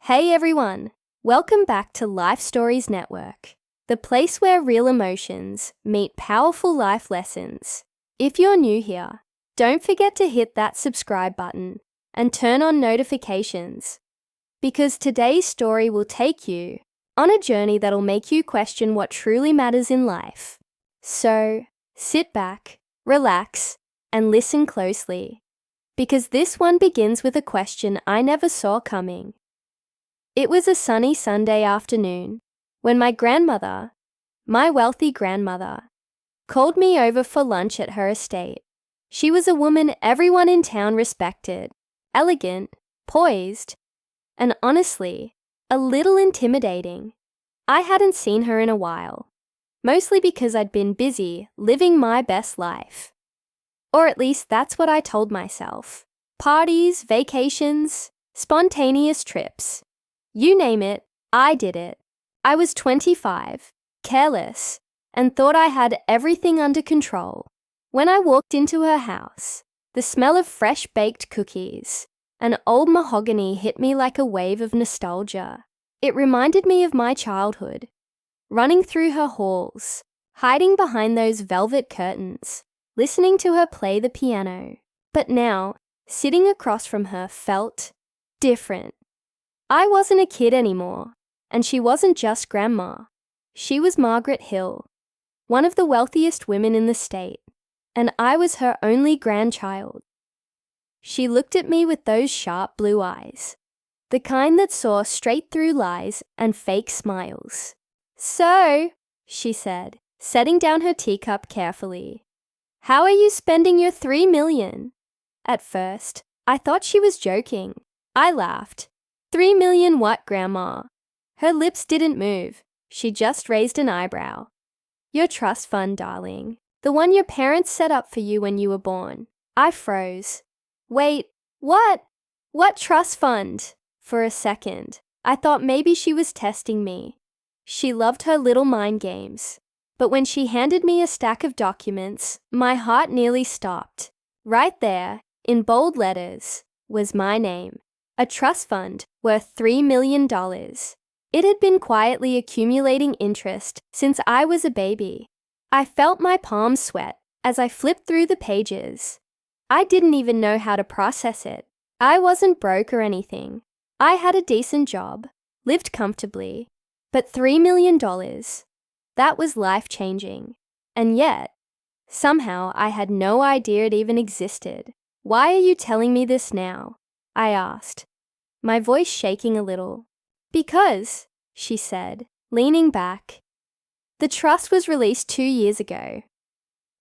Hey everyone! Welcome back to Life Stories Network, the place where real emotions meet powerful life lessons. If you're new here, don't forget to hit that subscribe button and turn on notifications, because today's story will take you on a journey that'll make you question what truly matters in life. So, sit back, relax, and listen closely, because this one begins with a question I never saw coming. It was a sunny Sunday afternoon when my grandmother, my wealthy grandmother, called me over for lunch at her estate. She was a woman everyone in town respected, elegant, poised, and honestly, a little intimidating. I hadn't seen her in a while, mostly because I'd been busy living my best life. Or at least that's what I told myself. Parties, vacations, spontaneous trips. You name it, I did it. I was 25, careless, and thought I had everything under control. When I walked into her house, the smell of fresh baked cookies and old mahogany hit me like a wave of nostalgia. It reminded me of my childhood, running through her halls, hiding behind those velvet curtains, listening to her play the piano. But now, sitting across from her felt different. I wasn't a kid anymore, and she wasn't just Grandma. She was Margaret Hill, one of the wealthiest women in the state, and I was her only grandchild. She looked at me with those sharp blue eyes, the kind that saw straight through lies and fake smiles. "So," she said, setting down her teacup carefully, "how are you spending your $3 million?" At first, I thought she was joking. I laughed. $3 million what, Grandma?" Her lips didn't move. She just raised an eyebrow. "Your trust fund, darling. The one your parents set up for you when you were born." I froze. "Wait, what? What trust fund?" For a second, I thought maybe she was testing me. She loved her little mind games. But when she handed me a stack of documents, my heart nearly stopped. Right there, in bold letters, was my name. A trust fund worth $3 million. It had been quietly accumulating interest since I was a baby. I felt my palms sweat as I flipped through the pages. I didn't even know how to process it. I wasn't broke or anything. I had a decent job, lived comfortably, but $3 million, that was life-changing. And yet, somehow I had no idea it even existed. "Why are you telling me this now?" I asked, my voice shaking a little. "Because," she said, leaning back, "the trust was released 2 years ago.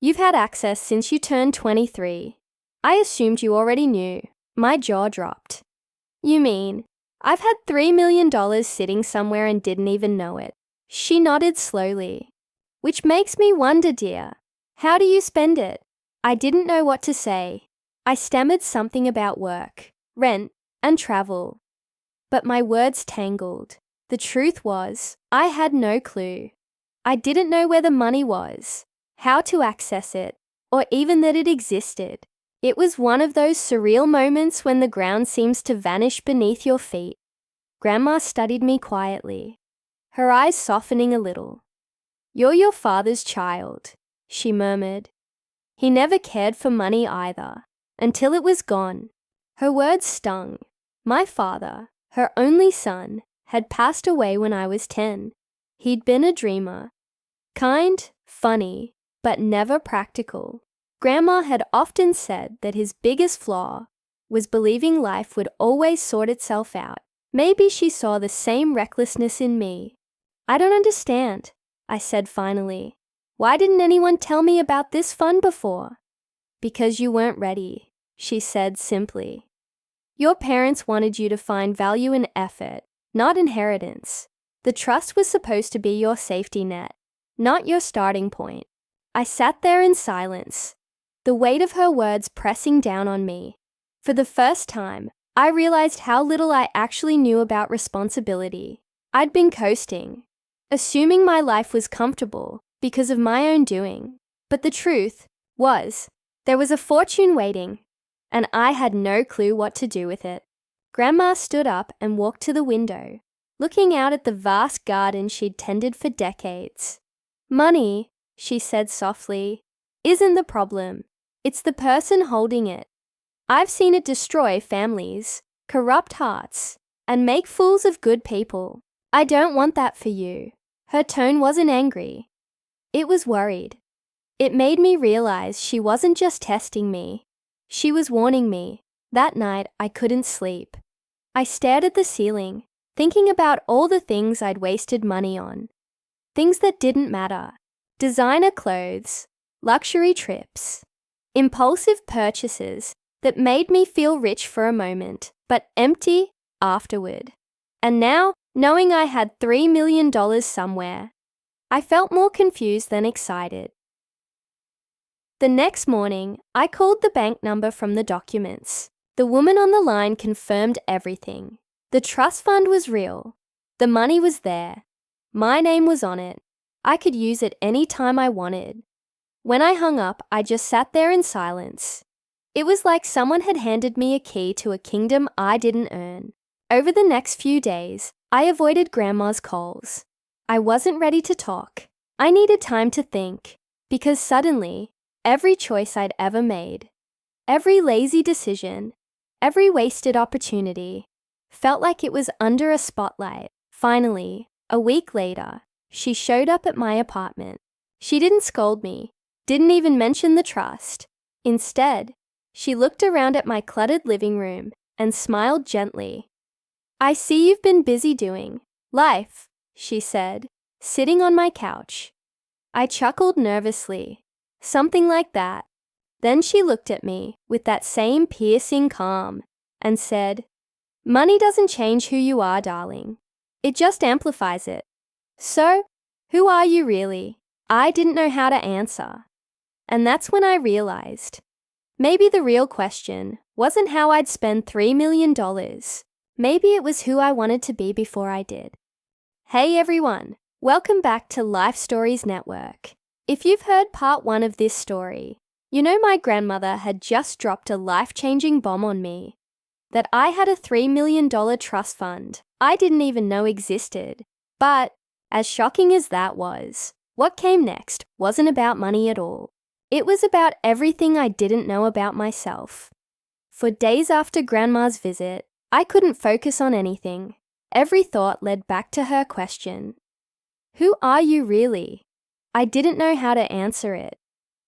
You've had access since you turned 23. I assumed you already knew." My jaw dropped. "You mean, I've had $3 million sitting somewhere and didn't even know it?" She nodded slowly. "Which makes me wonder, dear, how do you spend it?" I didn't know what to say. I stammered something about work, rent, and travel. But my words tangled. The truth was, I had no clue. I didn't know where the money was, how to access it, or even that it existed. It was one of those surreal moments when the ground seems to vanish beneath your feet. Grandma studied me quietly, her eyes softening a little. "You're your father's child," she murmured. "He never cared for money either, until it was gone." Her words stung. My father, her only son, had passed away when I was 10. He'd been a dreamer. Kind, funny, but never practical. Grandma had often said that his biggest flaw was believing life would always sort itself out. Maybe she saw the same recklessness in me. "I don't understand," I said finally. "Why didn't anyone tell me about this fund before?" "Because you weren't ready," she said simply. "Your parents wanted you to find value in effort, not inheritance. The trust was supposed to be your safety net, not your starting point." I sat there in silence, the weight of her words pressing down on me. For the first time, I realized how little I actually knew about responsibility. I'd been coasting, assuming my life was comfortable because of my own doing. But the truth was, there was a fortune waiting, and I had no clue what to do with it. Grandma stood up and walked to the window, looking out at the vast garden she'd tended for decades. "Money," she said softly, "isn't the problem. It's the person holding it. I've seen it destroy families, corrupt hearts, and make fools of good people. I don't want that for you." Her tone wasn't angry. It was worried. It made me realize she wasn't just testing me. She was warning me. That night, I couldn't sleep. I stared at the ceiling, thinking about all the things I'd wasted money on. Things that didn't matter. Designer clothes, luxury trips, impulsive purchases that made me feel rich for a moment, but empty afterward. And now, knowing I had $3 million somewhere, I felt more confused than excited. The next morning, I called the bank number from the documents. The woman on the line confirmed everything. The trust fund was real. The money was there. My name was on it. I could use it any time I wanted. When I hung up, I just sat there in silence. It was like someone had handed me a key to a kingdom I didn't earn. Over the next few days, I avoided Grandma's calls. I wasn't ready to talk. I needed time to think, because suddenly, every choice I'd ever made, every lazy decision, every wasted opportunity, felt like it was under a spotlight. Finally, a week later, she showed up at my apartment. She didn't scold me, didn't even mention the trust. Instead, she looked around at my cluttered living room and smiled gently. "I see you've been busy doing life," she said, sitting on my couch. I chuckled nervously. Something like that. Then she looked at me with that same piercing calm and said, "Money doesn't change who you are, darling. It just amplifies it. So, who are you really?" I didn't know how to answer. And that's when I realized, maybe the real question wasn't how I'd spend $3 million. Maybe it was who I wanted to be before I did. Hey everyone, welcome back to Life Stories Network. If you've heard part 1 of this story, you know my grandmother had just dropped a life-changing bomb on me. That I had a $3 million trust fund I didn't even know existed. But, as shocking as that was, what came next wasn't about money at all. It was about everything I didn't know about myself. For days after Grandma's visit, I couldn't focus on anything. Every thought led back to her question. Who are you really? I didn't know how to answer it.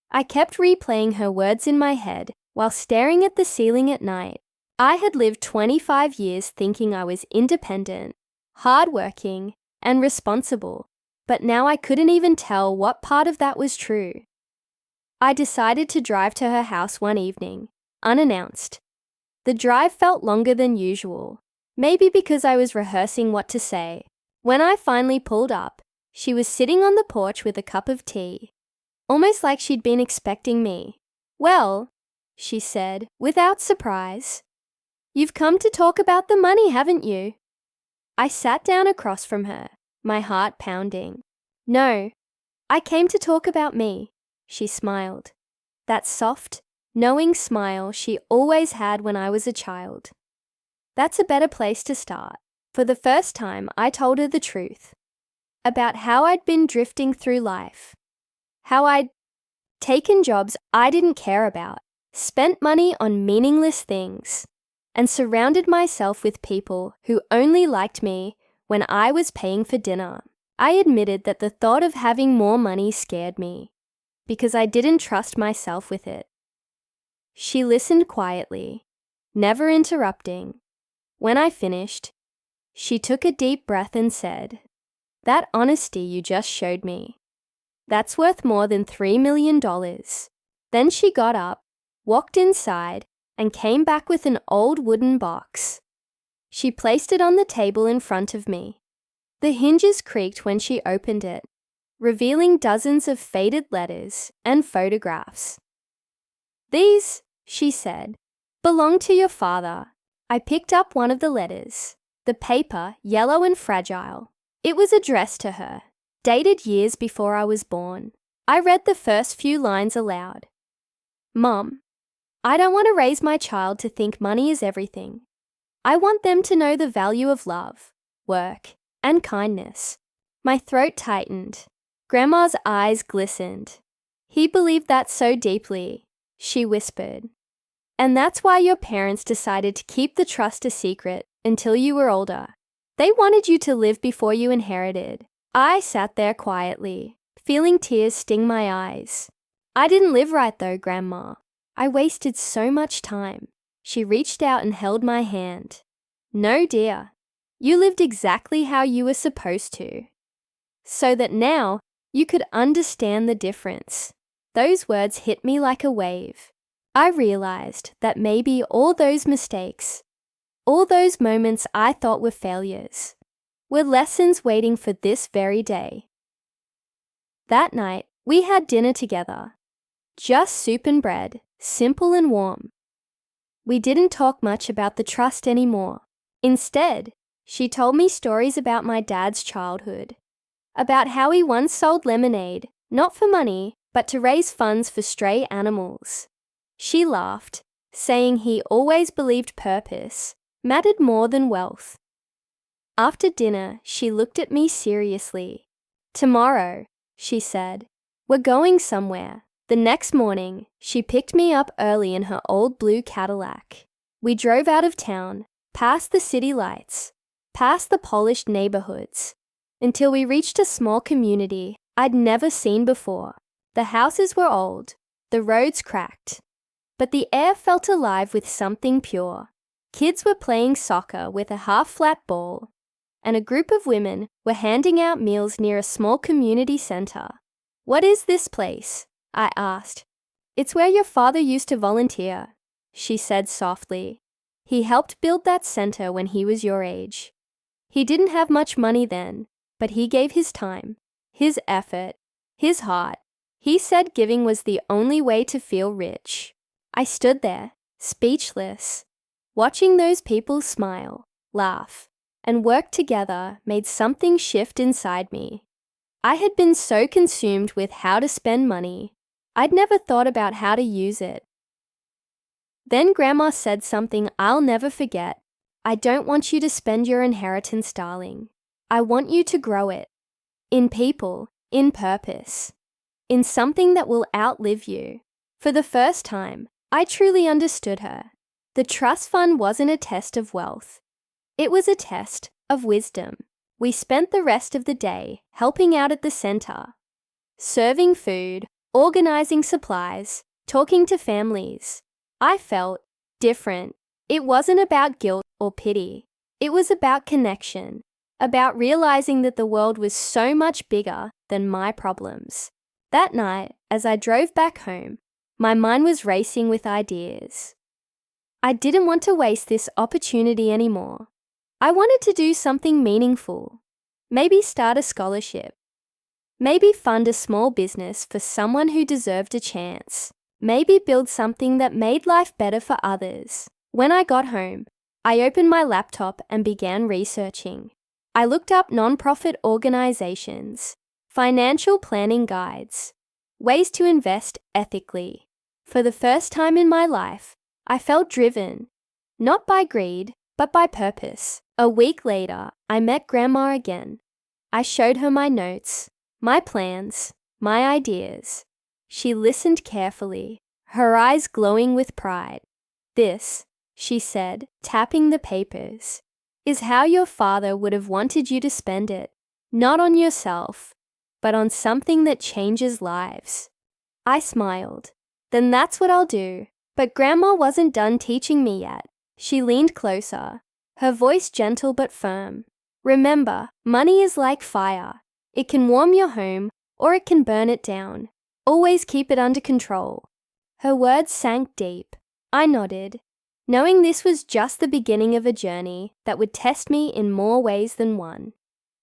I kept replaying her words in my head while staring at the ceiling at night. I had lived 25 years thinking I was independent, hardworking, and responsible, but now I couldn't even tell what part of that was true. I decided to drive to her house one evening, unannounced. The drive felt longer than usual, maybe because I was rehearsing what to say. When I finally pulled up, she was sitting on the porch with a cup of tea, almost like she'd been expecting me. "Well," she said, without surprise, "you've come to talk about the money, haven't you?" I sat down across from her, my heart pounding. "No, I came to talk about me," she smiled. That soft, knowing smile she always had when I was a child. That's a better place to start. For the first time, I told her the truth. About how I'd been drifting through life. How I'd taken jobs I didn't care about, spent money on meaningless things, and surrounded myself with people who only liked me when I was paying for dinner. I admitted that the thought of having more money scared me, because I didn't trust myself with it. She listened quietly, never interrupting. When I finished, she took a deep breath and said, "That honesty you just showed me, that's worth more than $3 million. Then she got up, walked inside, and came back with an old wooden box. She placed it on the table in front of me. The hinges creaked when she opened it, revealing dozens of faded letters and photographs. "These," she said, "belong to your father." I picked up one of the letters, the paper yellow and fragile. It was addressed to her, dated years before I was born. I read the first few lines aloud. "Mom, I don't want to raise my child to think money is everything. I want them to know the value of love, work, and kindness. My throat tightened. Grandma's eyes glistened. He believed that so deeply, she whispered. And that's why your parents decided to keep the trust a secret until you were older. They wanted you to live before you inherited. I sat there quietly, feeling tears sting my eyes. I didn't live right though, Grandma. I wasted so much time. She reached out and held my hand. No, dear. You lived exactly how you were supposed to. So that now you could understand the difference. Those words hit me like a wave. I realized that maybe all those mistakes, all those moments I thought were failures, were lessons waiting for this very day. That night, we had dinner together. Just soup and bread, simple and warm. We didn't talk much about the trust anymore. Instead, she told me stories about my dad's childhood, about how he once sold lemonade, not for money, but to raise funds for stray animals. She laughed, saying he always believed purpose mattered more than wealth. After dinner, she looked at me seriously. Tomorrow, she said, we're going somewhere. The next morning, she picked me up early in her old blue Cadillac. We drove out of town, past the city lights, past the polished neighborhoods, until we reached a small community I'd never seen before. The houses were old, the roads cracked, but the air felt alive with something pure. Kids were playing soccer with a half-flat ball, and a group of women were handing out meals near a small community center. What is this place? I asked. It's where your father used to volunteer, she said softly. He helped build that center when he was your age. He didn't have much money then, but he gave his time, his effort, his heart. He said giving was the only way to feel rich. I stood there, speechless. Watching those people smile, laugh, and work together made something shift inside me. I had been so consumed with how to spend money, I'd never thought about how to use it. Then Grandma said something I'll never forget. I don't want you to spend your inheritance, darling. I want you to grow it. In people, in purpose, in something that will outlive you. For the first time, I truly understood her. The trust fund wasn't a test of wealth. It was a test of wisdom. We spent the rest of the day helping out at the center, serving food, organizing supplies, talking to families. I felt different. It wasn't about guilt or pity. It was about connection, about realizing that the world was so much bigger than my problems. That night, as I drove back home, my mind was racing with ideas. I didn't want to waste this opportunity anymore. I wanted to do something meaningful. Maybe start a scholarship. Maybe fund a small business for someone who deserved a chance. Maybe build something that made life better for others. When I got home, I opened my laptop and began researching. I looked up nonprofit organizations, financial planning guides, ways to invest ethically. For the first time in my life, I felt driven, not by greed, but by purpose. A week later, I met Grandma again. I showed her my notes, my plans, my ideas. She listened carefully, her eyes glowing with pride. This, she said, tapping the papers, is how your father would have wanted you to spend it. Not on yourself, but on something that changes lives. I smiled. Then that's what I'll do. But Grandma wasn't done teaching me yet. She leaned closer, her voice gentle but firm. Remember, money is like fire. It can warm your home or it can burn it down. Always keep it under control. Her words sank deep. I nodded, knowing this was just the beginning of a journey that would test me in more ways than one.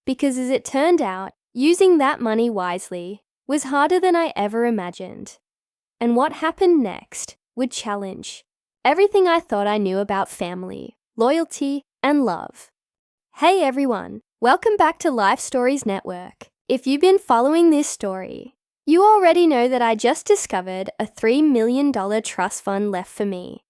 Because as it turned out, using that money wisely was harder than I ever imagined. And what happened next would challenge everything I thought I knew about family, loyalty, and love. Hey everyone, welcome back to Life Stories Network. If you've been following this story, you already know that I just discovered a $3 million trust fund left for me.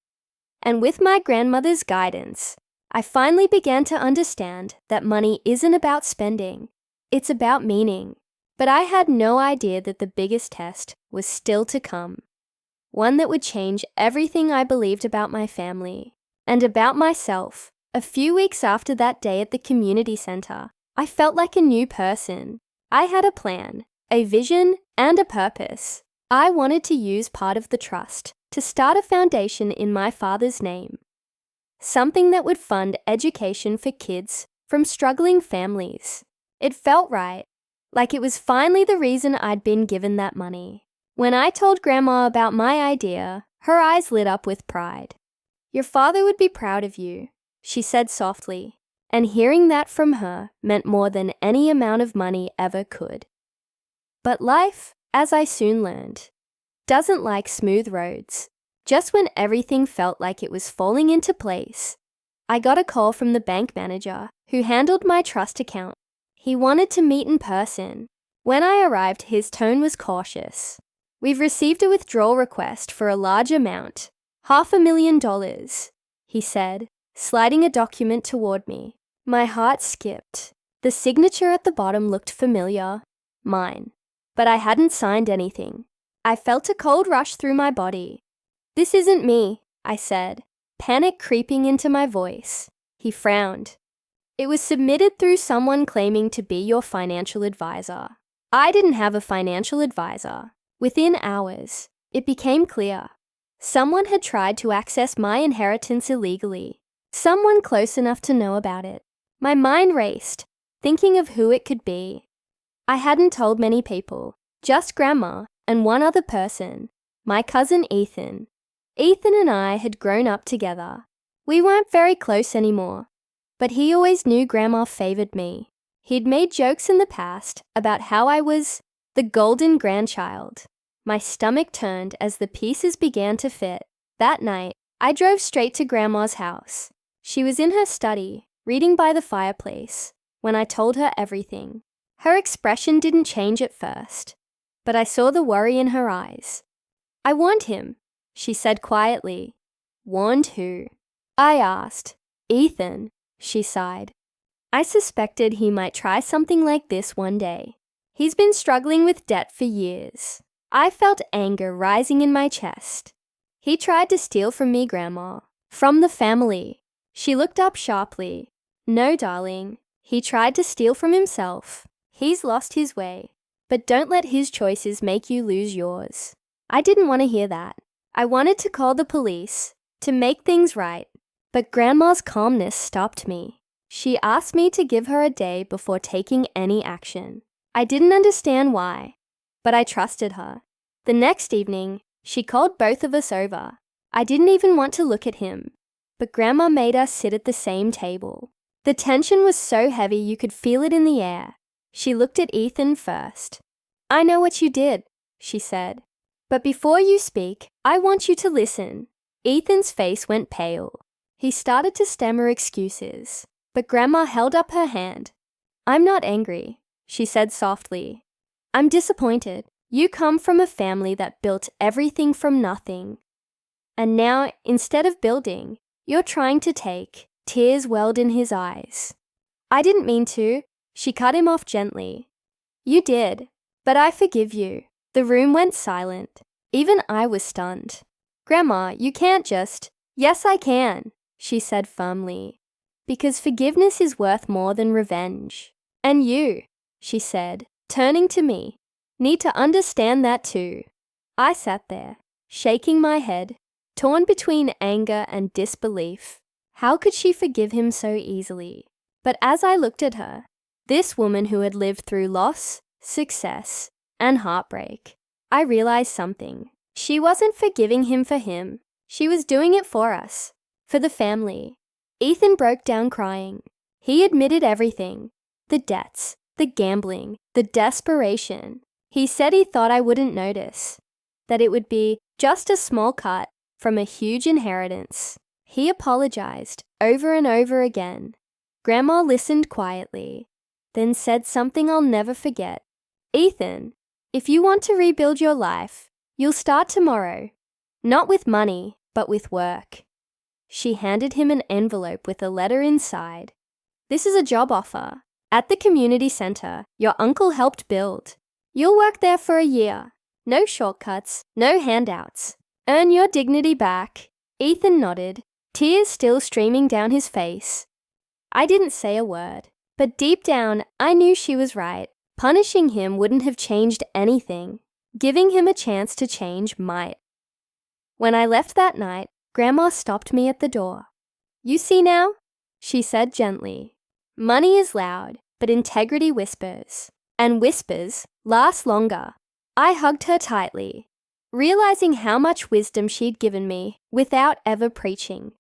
And with my grandmother's guidance, I finally began to understand that money isn't about spending, it's about meaning. But I had no idea that the biggest test was still to come. One that would change everything I believed about my family and about myself. A few weeks after that day at the community center, I felt like a new person. I had a plan, a vision, and a purpose. I wanted to use part of the trust to start a foundation in my father's name. Something that would fund education for kids from struggling families. It felt right, like it was finally the reason I'd been given that money. When I told Grandma about my idea, her eyes lit up with pride. "Your father would be proud of you," she said softly, and hearing that from her meant more than any amount of money ever could. But life, as I soon learned, doesn't like smooth roads. Just when everything felt like it was falling into place, I got a call from the bank manager who handled my trust account. He wanted to meet in person. When I arrived, his tone was cautious. "We've received a withdrawal request for a large amount, $500,000, he said, sliding a document toward me. My heart skipped. The signature at the bottom looked familiar, mine, but I hadn't signed anything. I felt a cold rush through my body. "This isn't me," I said, panic creeping into my voice. He frowned. "It was submitted through someone claiming to be your financial advisor." I didn't have a financial advisor. Within hours, it became clear. Someone had tried to access my inheritance illegally. Someone close enough to know about it. My mind raced, thinking of who it could be. I hadn't told many people, just Grandma and one other person, my cousin Ethan. Ethan and I had grown up together. We weren't very close anymore, but he always knew Grandma favored me. He'd made jokes in the past about how I was the golden grandchild. My stomach turned as the pieces began to fit. That night, I drove straight to Grandma's house. She was in her study, reading by the fireplace, when I told her everything. Her expression didn't change at first, but I saw the worry in her eyes. "I warned him," she said quietly. "Warned who?" I asked. "Ethan," she sighed. "I suspected he might try something like this one day. He's been struggling with debt for years." I felt anger rising in my chest. "He tried to steal from me, Grandma. From the family." She looked up sharply. "No, darling. He tried to steal from himself. He's lost his way. But don't let his choices make you lose yours." I didn't want to hear that. I wanted to call the police, to make things right. But Grandma's calmness stopped me. She asked me to give her a day before taking any action. I didn't understand why, but I trusted her. The next evening, she called both of us over. I didn't even want to look at him, but Grandma made us sit at the same table. The tension was so heavy you could feel it in the air. She looked at Ethan first. "I know what you did," she said. "But before you speak, I want you to listen." Ethan's face went pale. He started to stammer excuses, but Grandma held up her hand. "I'm not angry," she said softly. "I'm disappointed. You come from a family that built everything from nothing. And now, instead of building, you're trying to take." Tears welled in his eyes. "I didn't mean to," she cut him off gently. "You did, but I forgive you." The room went silent. Even I was stunned. "Grandma, you can't just—" "Yes, I can," she said firmly. "Because forgiveness is worth more than revenge. And you," she said, turning to me, "need to understand that too." I sat there, shaking my head, torn between anger and disbelief. How could she forgive him so easily? But as I looked at her, this woman who had lived through loss, success, and heartbreak, I realized something. She wasn't forgiving him for him. She was doing it for us, for the family. Ethan broke down crying. He admitted everything. The debts, the gambling, the desperation. He said he thought I wouldn't notice, that it would be just a small cut from a huge inheritance. He apologized over and over again. Grandma listened quietly, then said something I'll never forget. "Ethan, if you want to rebuild your life, you'll start tomorrow. Not with money, but with work." She handed him an envelope with a letter inside. "This is a job offer. At the community center your uncle helped build. You'll work there for a year. No shortcuts, no handouts. Earn your dignity back." Ethan nodded, tears still streaming down his face. I didn't say a word, but deep down I knew she was right. Punishing him wouldn't have changed anything. Giving him a chance to change might. When I left that night, Grandma stopped me at the door. "You see now?" she said gently. "Money is loud, but integrity whispers. And whispers last longer." I hugged her tightly, realizing how much wisdom she'd given me without ever preaching.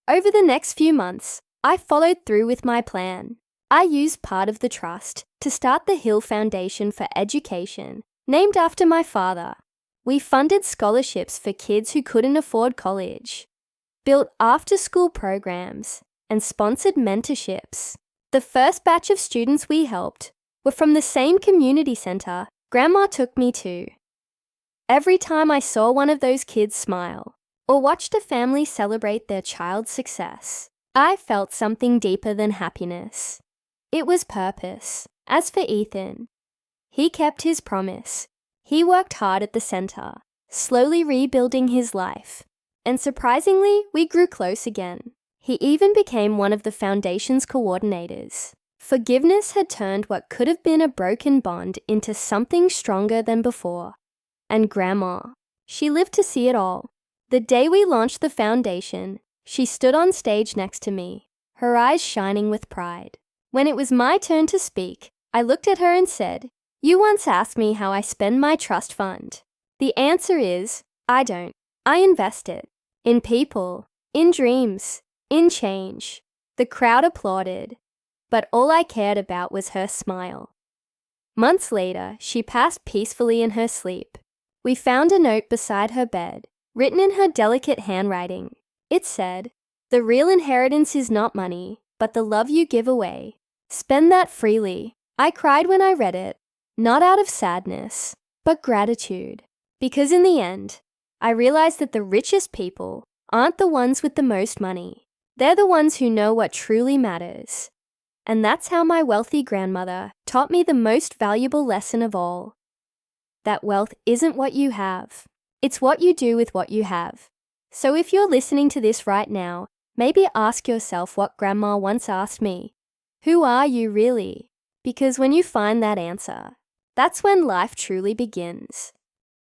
Over the next few months, I followed through with my plan. I used part of the trust to start the Hill Foundation for Education, named after my father. We funded scholarships for kids who couldn't afford college, built after-school programs, and sponsored mentorships. The first batch of students we helped were from the same community center Grandma took me to. Every time I saw one of those kids smile or watched a family celebrate their child's success, I felt something deeper than happiness. It was purpose. As for Ethan, he kept his promise. He worked hard at the center, slowly rebuilding his life. And surprisingly, we grew close again. He even became one of the foundation's coordinators. Forgiveness had turned what could have been a broken bond into something stronger than before. And Grandma, she lived to see it all. The day we launched the foundation, she stood on stage next to me, her eyes shining with pride. When it was my turn to speak, I looked at her and said, "You once asked me how I spend my trust fund. The answer is, I don't. I invest it. In people, in dreams, in change." The crowd applauded, but all I cared about was her smile. Months later, she passed peacefully in her sleep. We found a note beside her bed, written in her delicate handwriting. It said, "The real inheritance is not money, but the love you give away. Spend that freely." I cried when I read it, not out of sadness, but gratitude. Because in the end, I realized that the richest people aren't the ones with the most money. They're the ones who know what truly matters. And that's how my wealthy grandmother taught me the most valuable lesson of all. That wealth isn't what you have. It's what you do with what you have. So if you're listening to this right now, maybe ask yourself what Grandma once asked me. Who are you really? Because when you find that answer, that's when life truly begins.